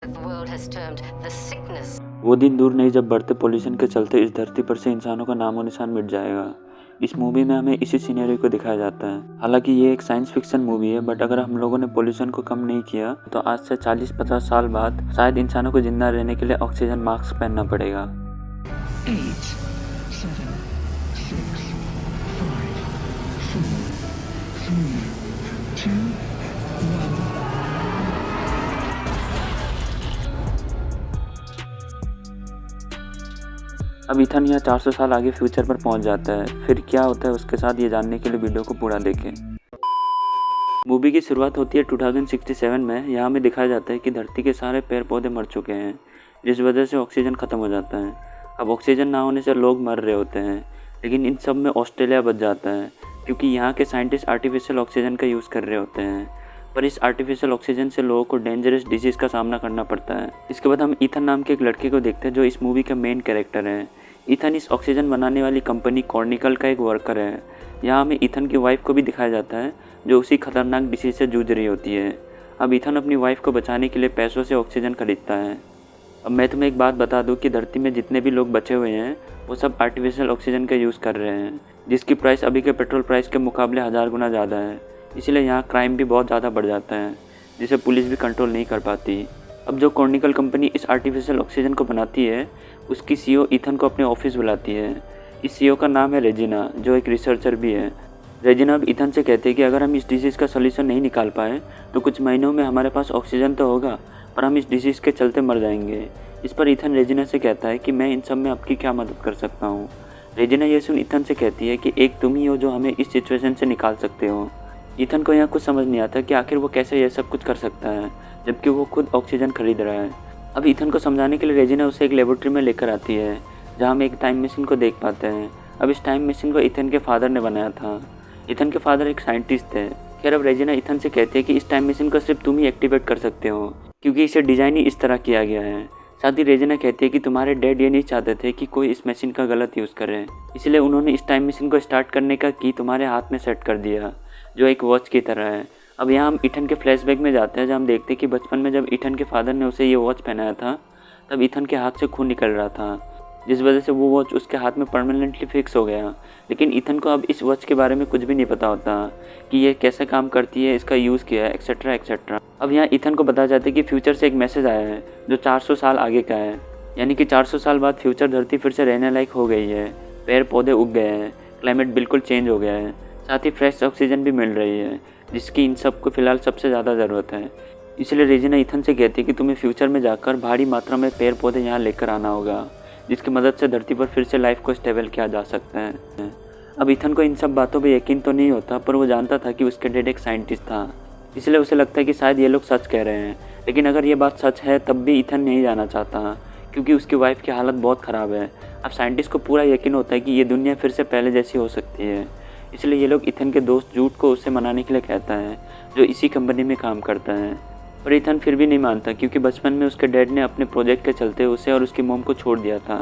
the world has termed the sickness. वो दिन दूर नहीं जब बढ़ते पोल्यूशन के चलते इस धरती पर से इंसानों का नामो निशान मिट जाएगा। इस मूवी में हमें इसी सिनेरियो को दिखाया जाता है। हालांकि ये एक साइंस फिक्शन मूवी है, बट अगर हम लोगों ने पोल्यूशन को कम नहीं किया तो आज से 40-50 साल बाद शायद इंसानों को जिंदा रहने के लिए ऑक्सीजन मास्क पहनना पड़ेगा। 8, 7, 6, 5, 4, 3, 2, 1. अब इथन यहाँ 400 साल आगे फ्यूचर पर पहुंच जाता है। फिर क्या होता है उसके साथ, ये जानने के लिए वीडियो को पूरा देखें। मूवी की शुरुआत होती है 2067 में। यहाँ हमें दिखाया जाता है कि धरती के सारे पेड़ पौधे मर चुके हैं, जिस वजह से ऑक्सीजन ख़त्म हो जाता है। अब ऑक्सीजन ना होने से लोग मर रहे होते हैं, लेकिन इन सब में ऑस्ट्रेलिया बच जाता है, क्योंकि यहाँ के साइंटिस्ट आर्टिफिशियल ऑक्सीजन का यूज़ कर रहे होते हैं। पर इस आर्टिफिशियल ऑक्सीजन से लोगों को डेंजरस डिजीज़ का सामना करना पड़ता है। इसके बाद हम ईथन नाम के एक लड़के को देखते हैं, जो इस मूवी का मेन कैरेक्टर है। ईथन इस ऑक्सीजन बनाने वाली कंपनी कॉर्निकल का एक वर्कर है। यहाँ हमें ईथन की वाइफ को भी दिखाया जाता है, जो उसी खतरनाक डिसीज से जूझ रही होती है। अब ईथन अपनी वाइफ को बचाने के लिए पैसों से ऑक्सीजन खरीदता है। अब मैं तुम्हें एक बात बता दूं कि धरती में जितने भी लोग बचे हुए हैं वो सब आर्टिफिशियल ऑक्सीजन का यूज़ कर रहे हैं, जिसकी प्राइस अभी के पेट्रोल प्राइस के मुकाबले 1000 गुना ज़्यादा है। इसलिए यहाँ क्राइम भी बहुत ज़्यादा बढ़ जाता है, जिसे पुलिस भी कंट्रोल नहीं कर पाती। अब जो कॉर्निकल कंपनी इस आर्टिफिशियल ऑक्सीजन को बनाती है, उसकी सीईओ ईथन को अपने ऑफिस बुलाती है। इस सीईओ का नाम है रेजिना, जो एक रिसर्चर भी है। रेजिना अब ईथन से कहते हैं कि अगर हम इस डिसीज़ का सोल्यूशन नहीं निकाल पाए तो कुछ महीनों में हमारे पास ऑक्सीजन तो होगा, पर हम इस डिसीज़ के चलते मर जाएंगे। इस पर ईथन रेजिना से कहता है कि मैं इन सब में आपकी क्या मदद कर सकता हूँ। रेजिना ये सुन ईथन से कहती है कि एक तुम ही हो जो हमें इस सिचुएशन से निकाल सकते हो। ईथन को यहाँ कुछ समझ नहीं आता कि आखिर वो कैसे ये सब कुछ कर सकता है, जबकि वो खुद ऑक्सीजन खरीद रहा है। अब ईथन को समझाने के लिए रेजिना उसे एक लेबोरेटरी में लेकर आती है, जहाँ हम एक टाइम मशीन को देख पाते हैं। अब इस टाइम मशीन को ईथन के फादर ने बनाया था। ईथन के फादर एक साइंटिस्ट थे। खैर, अब रेजिना ईथन से कहती है कि इस टाइम मशीन को सिर्फ तुम ही एक्टिवेट कर सकते हो, क्योंकि इसे डिज़ाइन ही इस तरह किया गया है। साथ ही रेजिना कहती है कि तुम्हारे डैड ये नहीं चाहते थे कि कोई इस मशीन का गलत यूज़ करे, इसलिए उन्होंने इस टाइम मशीन को स्टार्ट करने का की तुम्हारे हाथ में सेट कर दिया, जो एक वॉच की तरह है। अब यहाँ हम ईथन के फ्लैशबैक में जाते हैं, जहाँ हम देखते हैं कि बचपन में जब ईथन के फादर ने उसे ये वॉच पहनाया था, तब ईथन के हाथ से खून निकल रहा था, जिस वजह से वो वॉच उसके हाथ में परमानेंटली फिक्स हो गया। लेकिन ईथन को अब इस वॉच के बारे में कुछ भी नहीं पता होता कि ये कैसे काम करती है, इसका यूज़ किया है, एक्सेट्रा एक्सेट्रा। अब यहाँ ईथन को बताया जाता है कि फ्यूचर से एक मैसेज आया है, जो 400 साल आगे का है। यानी कि 400 साल बाद फ्यूचर धरती फिर से रहने लायक हो गई है, पेड़ पौधे उग गए हैं, क्लाइमेट बिल्कुल चेंज हो गया है, साथ ही फ्रेश ऑक्सीजन भी मिल रही है, जिसकी इन सबको फ़िलहाल सबसे ज़्यादा ज़रूरत है। इसलिए रेजिना ईथन से कहती है कि तुम्हें फ्यूचर में जाकर भारी मात्रा में पेड़ पौधे यहाँ लेकर आना होगा, जिसकी मदद से धरती पर फिर से लाइफ को स्टेबल किया जा सकता है। अब ईथन को इन सब बातों पर यकीन तो नहीं होता, पर वो जानता था कि उसके डैड एक साइंटिस्ट था, इसलिए उसे लगता है कि शायद ये लोग सच कह रहे हैं। लेकिन अगर ये बात सच है तब भी ईथन नहीं जाना चाहता, क्योंकि उसकी वाइफ की हालत बहुत ख़राब है। अब साइंटिस्ट को पूरा यकीन होता है कि ये दुनिया फिर से पहले जैसी हो सकती है, इसलिए ये लोग ईथन के दोस्त जूट को उससे मनाने के लिए कहता है, जो इसी कंपनी में काम करता है। पर ईथन फिर भी नहीं मानता, क्योंकि बचपन में उसके डैड ने अपने प्रोजेक्ट के चलते उसे और उसकी मॉम को छोड़ दिया था,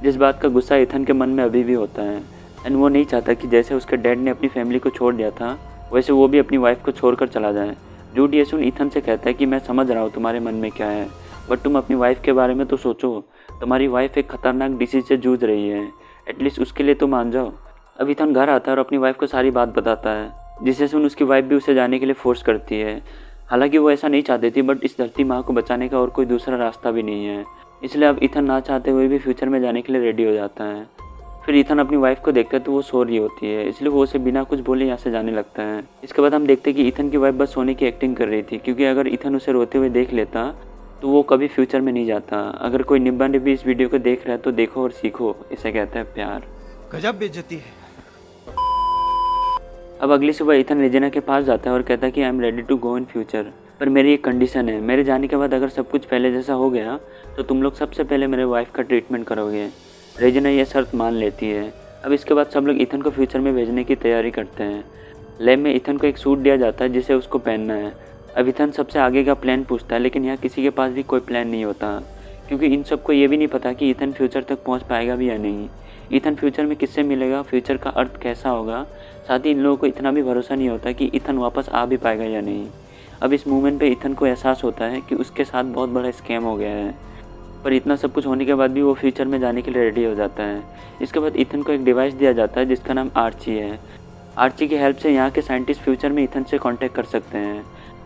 जिस बात का गुस्सा ईथन के मन में अभी भी होता है। एंड वो नहीं चाहता कि जैसे उसके डैड ने अपनी फैमिली को छोड़ दिया था, वैसे वो भी अपनी वाइफ को छोड़कर चला जाए। जूट ये सुन ईथन से कहता है कि मैं समझ रहा हूँ तुम्हारे मन में क्या है, बट तुम अपनी वाइफ के बारे में तो सोचो। तुम्हारी वाइफ एक खतरनाक डिसीज से जूझ रही है, एटलीस्ट उसके लिए तो मान जाओ। अब ईथन घर आता है और अपनी वाइफ को सारी बात बताता है, जिसे सुन उसकी वाइफ भी उसे जाने के लिए फोर्स करती है। हालांकि वो ऐसा नहीं चाहती थी, बट इस धरती माँ को बचाने का और कोई दूसरा रास्ता भी नहीं है, इसलिए अब ईथन ना चाहते हुए भी फ्यूचर में जाने के लिए रेडी हो जाता है। फिर ईथन अपनी वाइफ को देखता है तो वो सो रही होती है, इसलिए वो उसे बिना कुछ बोले यहाँ से जाने लगता है। इसके बाद हम देखते हैं कि ईथन की वाइफ बस सोने की एक्टिंग कर रही थी, क्योंकि अगर ईथन उसे रोते हुए देख लेता तो वो कभी फ्यूचर में नहीं जाता। अगर कोई निब्बा निब्बी इस वीडियो को देख रहा है तो देखो और सीखो, इसे कहते हैं प्यार। गजब बेइज्जती है। अब अगली सुबह ईथन रेजिना के पास जाता है और कहता है कि I am ready to go in future, पर मेरी एक कंडीशन है। मेरे जाने के बाद अगर सब कुछ पहले जैसा हो गया तो तुम लोग सबसे पहले मेरे वाइफ का ट्रीटमेंट करोगे। रेजिना यह शर्त मान लेती है। अब इसके बाद सब लोग ईथन को फ्यूचर में भेजने की तैयारी करते हैं। लैब में ईथन को एक सूट दिया जाता है जिसे उसको पहनना है। अब ईथन सबसे आगे का प्लान पूछता है, लेकिन यहाँ किसी के पास भी कोई प्लान नहीं होता, क्योंकि इन सबको ये भी नहीं पता कि ईथन फ्यूचर तक पहुँच पाएगा भी या नहीं। ईथन फ्यूचर में किससे मिलेगा, फ्यूचर का अर्थ कैसा होगा, साथ ही इन लोगों को इतना भी भरोसा नहीं होता कि ईथन वापस आ भी पाएगा या नहीं। अब इस मूवमेंट पे इथन को एहसास होता है कि उसके साथ बहुत बड़ा स्कैम हो गया है, पर इतना सब कुछ होने के बाद भी वो फ्यूचर में जाने के लिए रेडी हो जाता है। इसके बाद इथन को एक डिवाइस दिया जाता है जिसका नाम आर्ची है। आर्ची की हेल्प से यहाँ के साइंटिस्ट फ्यूचर में इथन से कांटेक्ट कर सकते हैं।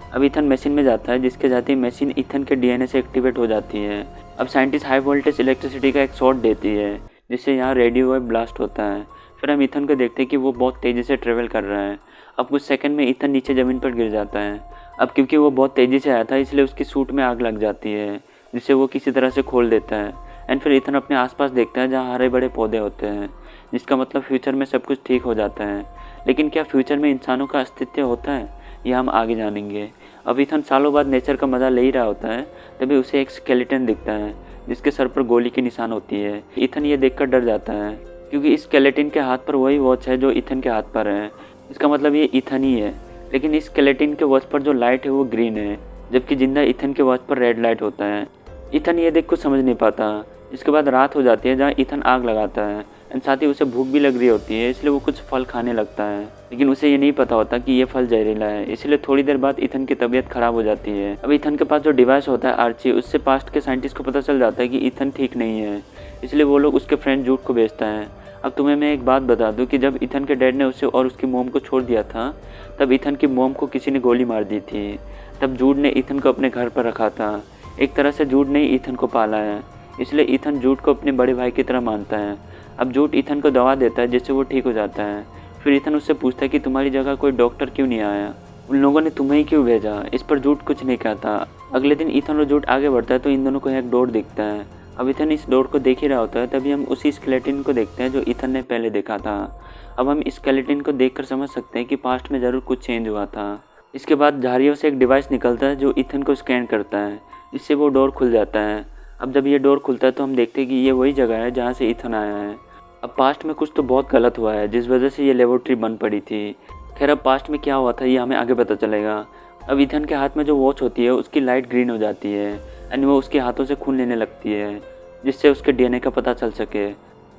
अब इथन मशीन में जाता है, जिसके जाते ही मशीन इथन के डीएनए से एक्टिवेट हो जाती है। अब साइंटिस्ट हाई वोल्टेज इलेक्ट्रिसिटी का एक शॉट देती है, जिससे यहाँ रेडियो वेव ब्लास्ट होता है। फिर हम इथन को देखते हैं कि वो बहुत तेज़ी से ट्रेवल कर रहा है। अब कुछ सेकंड में इथन नीचे ज़मीन पर गिर जाता है। अब क्योंकि वो बहुत तेज़ी से आया था, इसलिए उसकी सूट में आग लग जाती है, जिसे वो किसी तरह से खोल देता है। एंड फिर इथन अपने आसपास देखता है जहाँ हरे बड़े पौधे होते हैं, जिसका मतलब फ्यूचर में सब कुछ ठीक हो जाता है। लेकिन क्या फ्यूचर में इंसानों का अस्तित्व होता है, यह हम आगे जानेंगे। अब इथन सालों बाद नेचर का मज़ा ले ही रहा होता है, तभी उसे एक स्केलेटन दिखता है जिसके सर पर गोली की निशान होती है। इथन ये देखकर डर जाता है, क्योंकि इस स्केलेटन के हाथ पर वही वॉच है जो इथन के हाथ पर है। इसका मतलब ये इथन ही है। लेकिन इस स्केलेटन के वॉच पर जो लाइट है वो ग्रीन है, जबकि जिंदा इथन के वॉच पर रेड लाइट होता है। इथन ये देख कुछ समझ नहीं पाता। इसके बाद रात हो जाती है, जहाँ इथन आग लगाता है एंड साथ ही उसे भूख भी लग रही होती है, इसलिए वो कुछ फल खाने लगता है। लेकिन उसे ये नहीं पता होता कि ये फल जहरीला है, इसलिए थोड़ी देर बाद इथन की तबीयत खराब हो जाती है। अब इथन के पास जो डिवाइस होता है आर्ची, उससे पास्ट के साइंटिस्ट को पता चल जाता है कि इथन ठीक नहीं है, इसलिए वो लोग उसके फ्रेंड जूड को भेजता है। अब तुम्हें मैं एक बात बता दूं कि जब इथन के डैड ने उसे और उसकी मोम को छोड़ दिया था, तब इथन की मोम को किसी ने गोली मार दी थी। तब जूड ने इथन को अपने घर पर रखा था। एक तरह से जूड ने इथन को पाला है, इसलिए इथन जूड को अपने बड़े भाई की तरह मानता है। अब जूड इथन को दवा देता है, जिससे वो ठीक हो जाता है। फिर इथन उससे पूछता है कि तुम्हारी जगह कोई डॉक्टर क्यों नहीं आया, उन लोगों ने तुम्हें ही क्यों भेजा। इस पर जूड कुछ नहीं कहता। अगले दिन इथन और जूड आगे बढ़ता है तो इन दोनों को एक डोर दिखता है। अब इथन इस डोर को देख ही रहा होता है, तभी हम उसी स्केलेटन को देखते हैं जो इथन ने पहले देखा था। अब हम स्केलेटन को देखकर समझ सकते हैं कि पास्ट में ज़रूर कुछ चेंज हुआ था। इसके बाद झाड़ियों से एक डिवाइस निकलता है जो इथन को स्कैन करता है, इससे वो डोर खुल जाता है। अब जब ये डोर खुलता है तो हम देखते हैं कि ये वही जगह है जहाँ से इथन आया है। अब पास्ट में कुछ तो बहुत गलत हुआ है, जिस वजह से ये लेबोरेटरी बंद पड़ी थी। खैर, अब पास्ट में क्या हुआ था ये हमें आगे पता चलेगा। अब इथन के हाथ में जो वॉच होती है उसकी लाइट ग्रीन हो जाती है एंड वो उसके हाथों से खून लेने लगती है, जिससे उसके डीएनए का पता चल सके।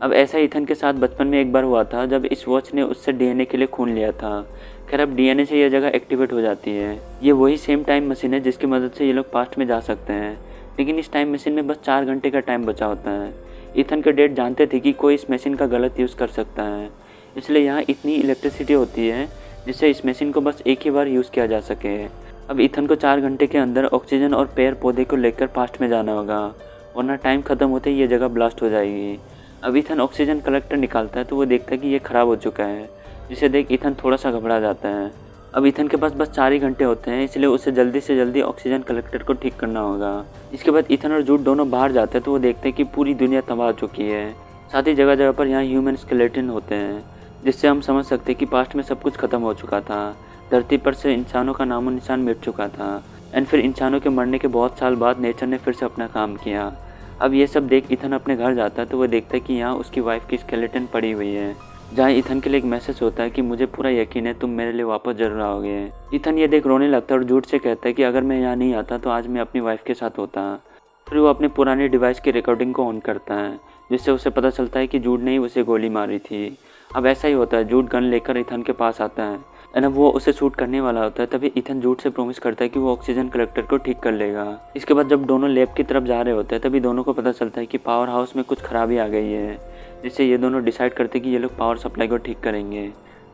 अब ऐसा इथन के साथ बचपन में एक बार हुआ था, जब इस वॉच ने उससे डीएनए के लिए खून लिया था। खैर, अब डीएनए से यह जगह एक्टिवेट हो जाती है। ये वही सेम टाइम मशीन है जिसकी मदद से ये लोग पास्ट में जा सकते हैं, लेकिन इस टाइम मशीन में बस 4 घंटे का टाइम बचा होता है। इथन के डैड जानते थे कि कोई इस मशीन का गलत यूज़ कर सकता है, इसलिए यहाँ इतनी इलेक्ट्रिसिटी होती है जिससे इस मशीन को बस एक ही बार यूज़ किया जा सके। अब इथन को 4 घंटे के अंदर ऑक्सीजन और पेड़ पौधे को लेकर पास्ट में जाना होगा, वरना टाइम ख़त्म होते ही ये जगह ब्लास्ट हो जाएगी। अब इथन ऑक्सीजन कलेक्टर निकालता है तो वो देखता है कि ये ख़राब हो चुका है, जिसे देख इथन थोड़ा सा घबरा जाता है। अब इथन के पास बस 4 ही घंटे होते हैं, इसलिए उसे जल्दी से जल्दी ऑक्सीजन कलेक्टर को ठीक करना होगा। इसके बाद इथन और जूड दोनों बाहर जाते हैं तो वो देखते हैं कि पूरी दुनिया तबाह हो चुकी है। साथ ही जगह जगह पर यहाँ ह्यूमन स्केलेटन होते हैं, जिससे हम समझ सकते हैं कि पास्ट में सब कुछ खत्म हो चुका था। धरती पर से इंसानों का नामो निशान मिट चुका था एंड फिर इंसानों के मरने के बहुत साल बाद नेचर ने फिर से अपना काम किया। अब ये सब देख इथन अपने घर जाता है तो वो देखता है कि यहाँ उसकी वाइफ की स्केलेटन पड़ी हुई है, जहाँ इथन के लिए एक मैसेज होता है कि मुझे पूरा यकीन है तुम मेरे लिए वापस जरूर आओगे। इथन ये देख रोने लगता है और जूड से कहता है कि अगर मैं यहाँ नहीं आता तो आज मैं अपनी वाइफ के साथ होता। फिर वो अपने पुराने डिवाइस की रिकॉर्डिंग को ऑन करता है, जिससे उसे पता चलता है कि जूड ने ही उसे गोली मारी थी। अब ऐसा ही होता है, जूड गन लेकर इथन के पास आता है एंड अब वो उसे शूट करने वाला होता है, तभी इथन जूड से प्रॉमिस करता है कि वो ऑक्सीजन कलेक्टर को ठीक कर लेगा। इसके बाद जब दोनों लैब की तरफ जा रहे होते हैं तभी दोनों को पता चलता है कि पावर हाउस में कुछ खराबी आ गई है, जिससे ये दोनों डिसाइड करते हैं कि ये लोग पावर सप्लाई को ठीक करेंगे।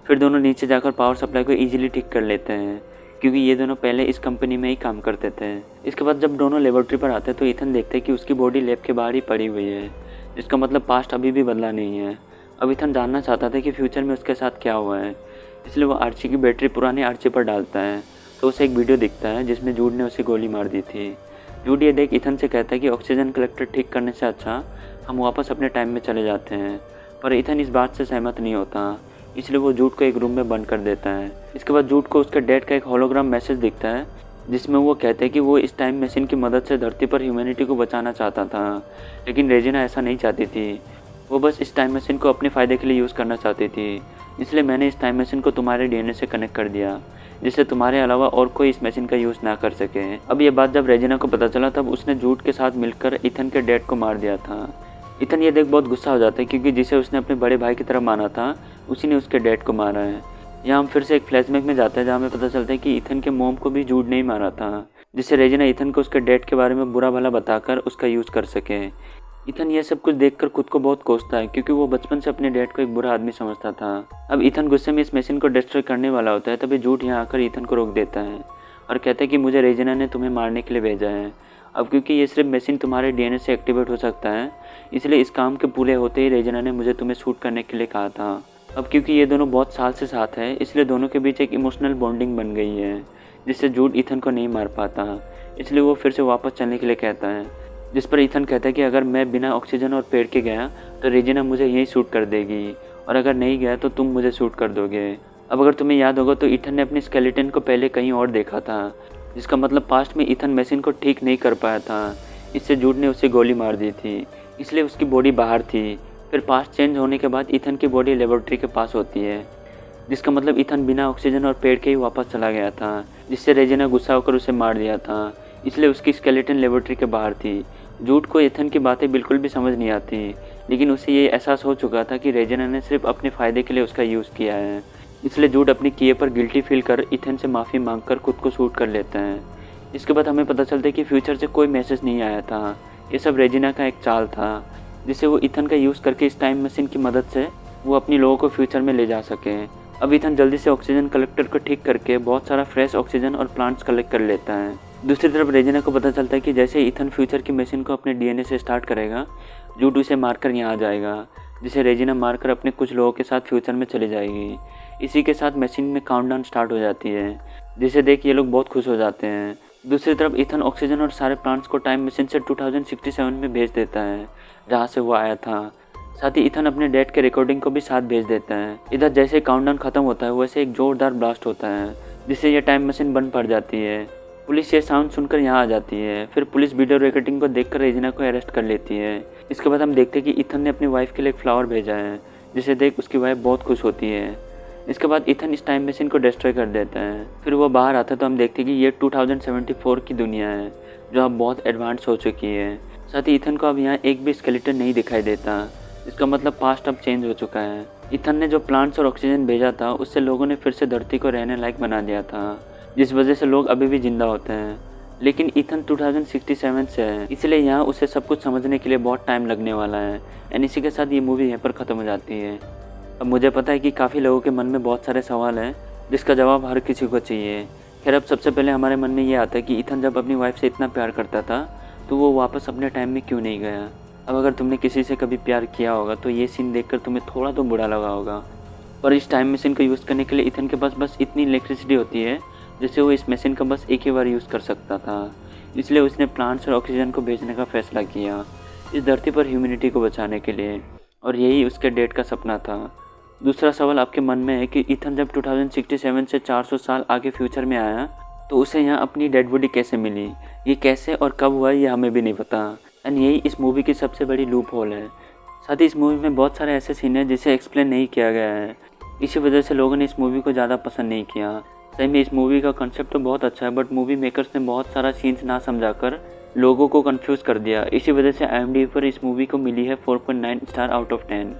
फिर दोनों नीचे जाकर पावर सप्लाई को ईजिली ठीक कर लेते हैं, क्योंकि ये दोनों पहले इस कंपनी में ही काम करते थे। इसके बाद जब दोनों लेबोरेटरी पर आते हैं तो इथन देखते हैं कि उसकी बॉडी लैब के बाहर ही पड़ी हुई है, जिसका मतलब पास्ट अभी भी बदला नहीं है। अब इथन जानना चाहता था कि फ्यूचर में उसके साथ क्या हुआ है, इसलिए वो आर्ची की बैटरी पुराने आर्ची पर डालता है तो उसे एक वीडियो दिखता है जिसमें जूड ने उसे गोली मार दी थी। जूड ये देख इथन से कहता है कि ऑक्सीजन कलेक्टर ठीक करने से अच्छा हम वापस अपने टाइम में चले जाते हैं, पर इथन इस बात से सहमत नहीं होता, इसलिए वो जूड को एक रूम में बंद कर देता है। इसके बाद जूड को उसके डैड का एक होलोग्राम मैसेज दिखता है, जिसमें वो कहते हैं कि वो इस टाइम मशीन की मदद से धरती पर ह्यूमैनिटी को बचाना चाहता था, लेकिन रेजिना ऐसा नहीं चाहती थी। वो बस इस टाइम मशीन को अपने फ़ायदे के लिए यूज़ करना चाहती थी, इसलिए मैंने इस टाइम मशीन को तुम्हारे डीएनए से कनेक्ट कर दिया, जिससे तुम्हारे अलावा और कोई इस मशीन का यूज़ ना कर सके। अब ये बात जब रेजिना को पता चला तब उसने जूड के साथ मिलकर इथन के डैड को मार दिया था। इथन ये देख बहुत गुस्सा हो जाता है, क्योंकि जिसे उसने अपने बड़े भाई की तरह माना था उसी ने उसके डैड को मारा है। यहाँ हम फिर से एक फ्लैशबैक में जाते हैं जहाँ हमें पता चलता है कि इथन के मॉम को भी जूड ने ही मारा था, जिससे रेजिना इथन को उसके डैड के बारे में बुरा भला बताकर उसका यूज़ कर सके। इथन यह सब कुछ देखकर खुद को बहुत कोसता है क्योंकि वो बचपन से अपने डैड को एक बुरा आदमी समझता था। अब इथन गुस्से में इस मशीन को डिस्ट्रॉय करने वाला होता है, तभी जूड यहाँ आकर इथन को रोक देता है और कहता है कि मुझे रेजिना ने तुम्हें मारने के लिए भेजा है। अब क्योंकि ये सिर्फ मशीन तुम्हारे डीएनए से एक्टिवेट हो सकता है, इसलिए इस काम के पूरे होते ही रेजिना ने मुझे तुम्हें शूट करने के लिए कहा था। अब क्योंकि ये दोनों बहुत साल से साथ हैं, इसलिए दोनों के बीच एक इमोशनल बॉन्डिंग बन गई है, जिससे जूड इथन को नहीं मार पाता। इसलिए वो फिर से वापस चलने के लिए कहता है, जिस पर इथन कहता है कि अगर मैं बिना ऑक्सीजन और पेड़ के गया तो रेजिना मुझे यहीं शूट कर देगी, और अगर नहीं गया तो तुम मुझे शूट कर दोगे। अब अगर तुम्हें याद होगा तो इथन ने अपनी स्केलेटन को पहले कहीं और देखा था, जिसका मतलब पास्ट में इथन मशीन को ठीक नहीं कर पाया था, इससे जूड ने उसे गोली मार दी थी, इसलिए उसकी बॉडी बाहर थी। फिर पास्ट चेंज होने के बाद इथन की बॉडी लेबोरेटरी के पास होती है, जिसका मतलब इथन बिना ऑक्सीजन और पेड़ के ही वापस चला गया था, जिससे रेजिना गुस्सा होकर उसे मार दिया था, इसलिए उसकी स्केलेटन लेबोरेटरी के बाहर थी। जूड को इथन की बातें बिल्कुल भी समझ नहीं आती, लेकिन उसे ये एहसास हो चुका था कि रेजिना ने सिर्फ अपने फ़ायदे के लिए उसका यूज़ किया है, इसलिए जूड अपनी किए पर गिल्टी फील कर इथन से माफ़ी मांगकर खुद को शूट कर लेते हैं। इसके बाद हमें पता चलता है कि फ्यूचर से कोई मैसेज नहीं आया था, ये सब रेजिना का एक चाल था, जिससे वो इथन का यूज़ करके इस टाइम मशीन की मदद से वो अपनी लोगों को फ्यूचर में ले जा सके। अब इथन जल्दी से ऑक्सीजन कलेक्टर को ठीक करके बहुत सारा फ्रेश ऑक्सीजन और प्लांट्स कलेक्ट कर लेता है। दूसरी तरफ रेजिना को पता चलता है कि जैसे इथन फ्यूचर की मशीन को अपने डीएनए से स्टार्ट करेगा, जूड उसे मारकर यहाँ आ जाएगा, जिसे रेजिना मारकर अपने कुछ लोगों के साथ फ्यूचर में चली जाएगी। इसी के साथ मशीन में काउंटडाउन स्टार्ट हो जाती है, जिसे देख ये लोग बहुत खुश हो जाते हैं। दूसरी तरफ इथन ऑक्सीजन और सारे प्लांट्स को टाइम मशीन से 2067 में भेज देता है, जहाँ से वो आया था। साथ ही इथन अपने डैड के रिकॉर्डिंग को भी साथ भेज देता है। इधर जैसे काउंटडाउन खत्म होता है वैसे एक जोरदार ब्लास्ट होता है, जिससे यह टाइम मशीन बंद पड़ जाती है। पुलिस ये साउंड सुनकर यहाँ आ जाती है। फिर पुलिस वीडियो रिकॉर्डिंग को देखकर रेजिना को अरेस्ट कर लेती है। इसके बाद हम देखते हैं कि इथन ने अपनी वाइफ के लिए एक फ्लावर भेजा है, जिसे देख उसकी वाइफ बहुत खुश होती है। इसके बाद इथन इस टाइम मशीन को डिस्ट्रॉय कर देता है। फिर वो बाहर आता है तो हम देखते हैं कि ये 2074 की दुनिया है, जो अब बहुत एडवांस हो चुकी है। साथ ही इथन को अब यहाँ एक भी स्केलेटन नहीं दिखाई देता, इसका मतलब पास्ट अब चेंज हो चुका है। इथन ने जो प्लांट्स और ऑक्सीजन भेजा था उससे लोगों ने फिर से धरती को रहने लायक बना दिया था, जिस वजह से लोग अभी भी जिंदा होते हैं। लेकिन इथन 2067 से है, इसलिए यहाँ उसे सब कुछ समझने के लिए बहुत टाइम लगने वाला है। एंड इसी के साथ ये मूवी यहाँ पर ख़त्म हो जाती है। अब मुझे पता है कि काफ़ी लोगों के मन में बहुत सारे सवाल हैं, जिसका जवाब हर किसी को चाहिए। खैर, अब सबसे पहले हमारे मन में ये आता है कि इथन जब अपनी वाइफ से इतना प्यार करता था तो वो वापस अपने टाइम में क्यों नहीं गया। अब अगर तुमने किसी से कभी प्यार किया होगा तो ये सीन देखकर तुम्हें थोड़ा तो बुरा लगा होगा। और इस टाइम मशीन को यूज़ करने के लिए इथन के पास बस इतनी इलेक्ट्रिसिटी होती है जिससे वो इस मशीन का बस एक ही बार यूज़ कर सकता था। इसलिए उसने प्लांट्स और ऑक्सीजन को भेजने का फैसला किया इस धरती पर ह्यूमैनिटी को बचाने के लिए, और यही उसके डैड का सपना था। दूसरा सवाल आपके मन में है कि इथन जब 2067 से 400 साल आगे फ्यूचर में आया तो उसे यहाँ अपनी डेड बॉडी कैसे मिली। ये कैसे और कब हुआ ये हमें भी नहीं पता, एंड यही इस मूवी की सबसे बड़ी लूप होल है। साथ ही इस मूवी में बहुत सारे ऐसे सीन हैं जिसे एक्सप्लेन नहीं किया गया है, इसी वजह से लोगों ने इस मूवी को ज़्यादा पसंद नहीं किया। सही में इस मूवी का कंसेप्ट तो बहुत अच्छा है, बट मूवी मेकर्स ने बहुत सारा सीन्स ना समझाकर लोगों को कंफ्यूज कर दिया। इसी वजह से IMDb पर इस मूवी को मिली है 4.9 स्टार आउट ऑफ 10।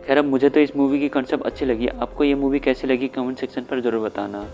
खैर, अब मुझे तो इस मूवी की कंसेप्ट अच्छी लगी। आपको ये मूवी कैसी लगी कमेंट सेक्शन पर ज़रूर बताना।